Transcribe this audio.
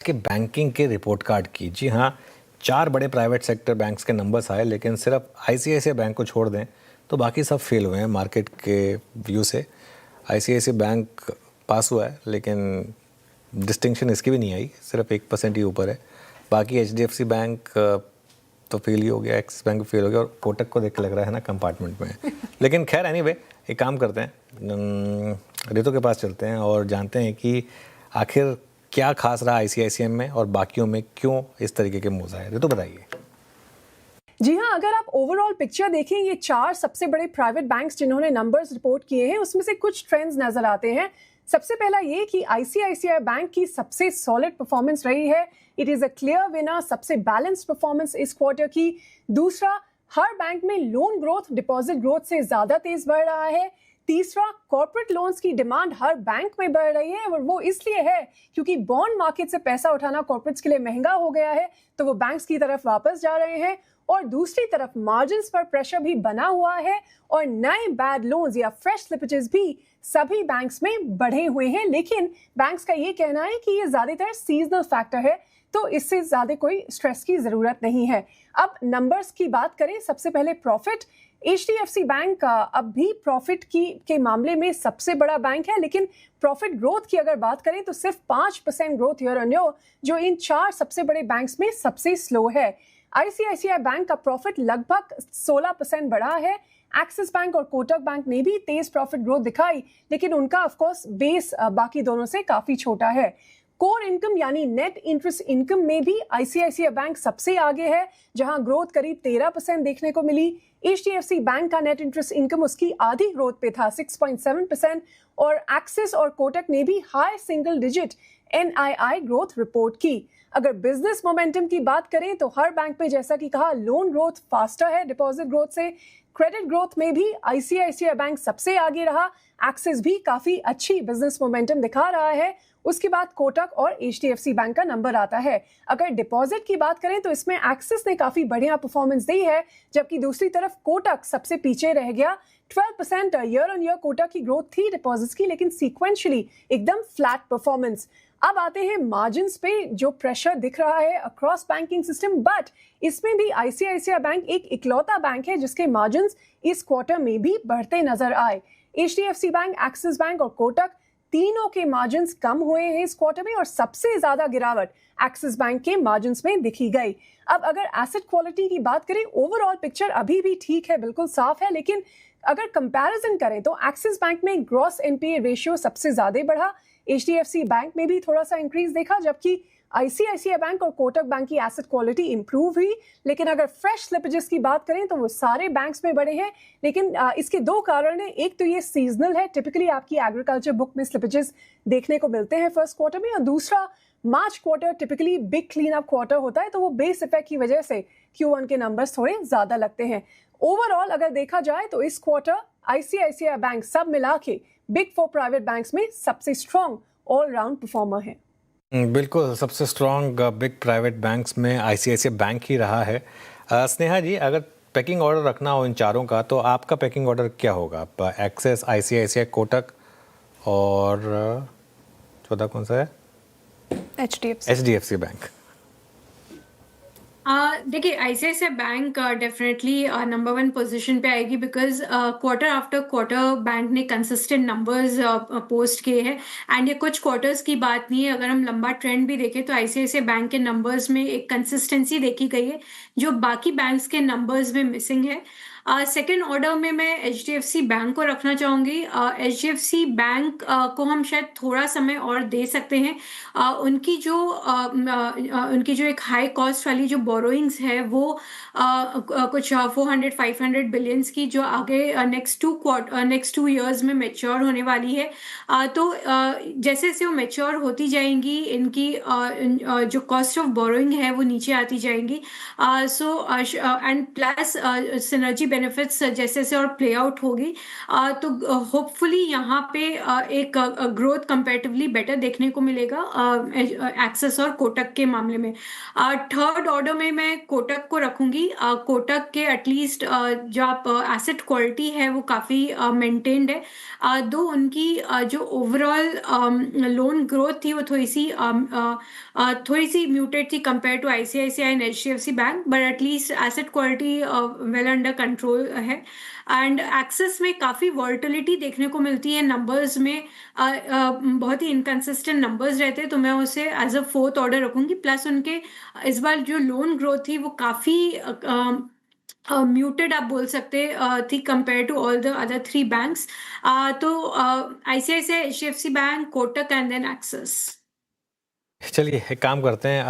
कि बैंकिंग के report card की। जी हाँ, 4 बड़े प्राइवेट सेक्टर बैंक्स के नंबर्स आए, लेकिन सिर्फ आईसीआईसीआई बैंक को छोड़ दें तो बाकी सब फेल हुए हैं मार्केट के व्यू से। आईसीआईसीआई बैंक पास हुआ है, लेकिन डिस्टिंक्शन इसकी भी नहीं आई, सिर्फ 1% ही ऊपर है। बाकी एचडीएफसी बैंक तो फेल ही हो गया, एक्सिस बैंक फेल हो गया, और कोटक को देख के लग रहा है ना कंपार्टमेंट में। लेकिन खैर एनीवे, एक काम करते हैं, रितु के पास चलते हैं और जानते हैं कि आखिर क्या खास रहा आईसीआईसीआई में और बाकियों में क्यों इस तरीके के मूव्स आए। रितु बताइए। जी हाँ, अगर आप ओवरऑल पिक्चर देखें, ये 4 सबसे बड़े प्राइवेट बैंक्स जिन्होंने नंबर्स रिपोर्ट किए हैं, उसमें से कुछ ट्रेंड्स नजर आते हैं। सबसे पहला ये कि आईसीआईसीआई बैंक की सबसे सॉलिड परफॉर्मेंस रही है। It is a clear winner, सबसे बैलेंस्ड परफॉर्मेंस इस क्वार्टर की। दूसरा, हर बैंक में लोन ग्रोथ डिपॉजिट ग्रोथ से ज्यादा तेज बढ़ रहा है। तीसरा, कॉर्पोरेट लोन्स की डिमांड हर बैंक में बढ़ रही है, और वो इसलिए है क्योंकि बॉन्ड मार्केट से पैसा उठाना कॉर्पोरेट्स के लिए महंगा हो गया है, तो वो बैंक्स की तरफ वापस जा रहे हैं। और दूसरी तरफ मार्जिन्स पर प्रेशर भी बना हुआ है, और नए बैड लोन्स या फ्रेश स्लिपेजेस भी सभी बैंक्स में बढ़े हुए हैं। लेकिन बैंक्स का ये कहना है कि ये ज्यादातर सीजनल फैक्टर है, तो इससे ज्यादा कोई स्ट्रेस की जरूरत नहीं है। अब नंबर्स की बात करें, सबसे पहले प्रॉफिट। एचडीएफसी बैंक अब भी प्रॉफिट के मामले में सबसे बड़ा बैंक है, लेकिन प्रॉफिट ग्रोथ की अगर बात करें तो सिर्फ 5% ग्रोथ ईयर ऑन ईयर, जो इन 4 सबसे बड़े बैंक्स में सबसे स्लो है। आईसीआईसीआई बैंक का प्रॉफिट लगभग 16% बढ़ा है। एक्सिस बैंक और कोटक बैंक ने भी तेज प्रॉफिट ग्रोथ दिखाई, लेकिन उनका ऑफ कोर्स बेस बाकी दोनों से काफी छोटा है। कोर इनकम यानी नेट इंटरेस्ट इनकम में भी आईसीआईसीआई बैंक सबसे आगे है, जहां ग्रोथ करीब 13% देखने को मिली। एचडीएफसी बैंक का नेट इंटरेस्ट इनकम उसकी आधी ग्रोथ पे था, 6.7%, और एक्सिस और कोटक ने भी high single digit NII growth report की। अगर बिजनेस मोमेंटम की बात करें तो हर बैंक पे, जैसा कि कहा, लोन ग्रोथ फास्टर है डिपॉजिट ग्रोथ से। क्रेडिट ग्रोथ में भी आईसीआईसीआई बैंक सबसे आगे रहा। एक्सिस भी काफी अच्छी बिजनेस मोमेंटम दिखा रहा है। उसके बाद कोटक और एचडीएफसी बैंक का नंबर आता है। अगर डिपॉजिट की बात करें तो इसमें एक्सिस ने काफी बढ़िया परफॉर्मेंस दी है, जबकि दूसरी तरफ कोटक सबसे पीछे रह गया। 12% ईयर ऑन ईयर कोटक की ग्रोथ थी डिपॉजिट्स की, लेकिन सीक्वेंशियली एकदम फ्लैट परफॉर्मेंस। अब आते हैं मार्जिन्स पे, जो प्रेशर दिख रहा है अक्रॉस बैंकिंग सिस्टम, बट इसमें भी आईसीआईसीआई बैंक एक इकलौता बैंक है जिसके मार्जिन्स इस क्वार्टर में भी बढ़ते नजर आए। एचडीएफसी बैंक, एक्सिस बैंक और कोटक तीनों के मार्जिन्स कम हुए हैं इस क्वार्टर में, और सबसे ज्यादा गिरावट एक्सिस बैंक के मार्जिन्स में दिखी गई। अब अगर एसेट क्वालिटी की बात करें, ओवरऑल पिक्चर अभी भी ठीक है, बिल्कुल साफ है, लेकिन अगर कंपैरिजन करें तो एक्सिस बैंक में ग्रॉस एनपीए रेशियो सबसे ज्यादा बढ़ा। एचडीएफसी बैंक में भी थोड़ा सा इंक्रीज देखा, जबकि आईसीआईसीआई बैंक और कोटक बैंक की एसेट क्वालिटी इंप्रूव हुई। लेकिन अगर फ्रेश स्लिपेजेस की बात करें तो वो सारे बैंक्स में बढ़े हैं, लेकिन इसके 2 कारण हैं। एक तो ये सीजनल है, टिपिकली आपकी एग्रीकल्चर बुक में स्लिपेजेस देखने को मिलते हैं फर्स्ट क्वार्टर में, और दूसरा, मार्च quarter typically big clean up quarter होता है, तो वो बेस इफेक्ट की वजह से Q1 के नंबर्स थोड़े ज्यादा लगते हैं। ओवरऑल अगर देखा जाए तो इस क्वार्टर आईसीआईसीआई बैंक सब मिला के बिग 4 प्राइवेट बैंक्स में सबसे स्ट्रॉन्ग ऑल राउंड परफॉर्मर है। बिल्कुल, सबसे स्ट्रॉन्ग बिग प्राइवेट बैंक्स में आईसीआईसीआई बैंक ही रहा है। स्नेहा जी, अगर पैकिंग ऑर्डर रखना हो इन चारों का, तो आपका पैकिंग ऑर्डर क्या होगा? एक्सिस, आईसीआईसीआई, कोटक और चौथा कौन सा है? HDFC bank. देखिए, ICICI bank definitely number 1 position पे आएगी, because quarter after quarter bank ने कंसिस्टेंट नंबर्स पोस्ट किए हैं, एंड ये कुछ क्वार्टर्स की बात नहीं है। अगर हम लंबा ट्रेंड भी देखें तो आईसीआईसीआई बैंक के नंबर्स में एक कंसिस्टेंसी देखी गई है, जो बाकी बैंक्स के नंबर्स में मिसिंग है। सेकेंड ऑर्डर में मैं एचडीएफसी बैंक को रखना चाहूँगी। एचडीएफसी बैंक को हम शायद थोड़ा समय और दे सकते हैं। उनकी जो एक हाई कॉस्ट वाली जो बोरोइंग्स है, वो कुछ 400-500 बिलियंस की, जो आगे नेक्स्ट 2 ईयर्स में मैच्योर होने वाली है। तो जैसे जैसे वो मैच्योर होती जाएंगी, इनकी जो कॉस्ट ऑफ बोरोइंग है वो नीचे आती जाएंगी। एंड प्लस सिनर्जी बेनिफिट्स जैसे से और प्ले आउट होगी तो होपफुली यहाँ पे एक ग्रोथ कंपैरेटिवली बेटर देखने को मिलेगा एक्सिस और कोटक के मामले में। थर्ड ऑर्डर में मैं कोटक को रखूंगी। कोटक के एटलीस्ट जो आप एसेट क्वालिटी है वो काफ़ी मेंटेन्ड है। दो उनकी जो ओवरऑल लोन ग्रोथ थी वो थोड़ी सी म्यूटेड थी compare to ICICI and HDFC bank, but at least asset quality well under control है। एंड एक्सिस में काफ़ी वॉल्टिलिटी देखने को मिलती है नंबर्स में, बहुत ही इनकंसिस्टेंट नंबर्स रहते हैं, तो मैं उसे एज अ फोर्थ ऑर्डर रखूंगी। प्लस उनके इस बार जो लोन ग्रोथ थी वो काफ़ी म्यूटेड आप बोल सकते थी compare to all the other three banks. तो ICICI, HDFC bank, Kotak and then Axis. चलिए एक काम करते हैं,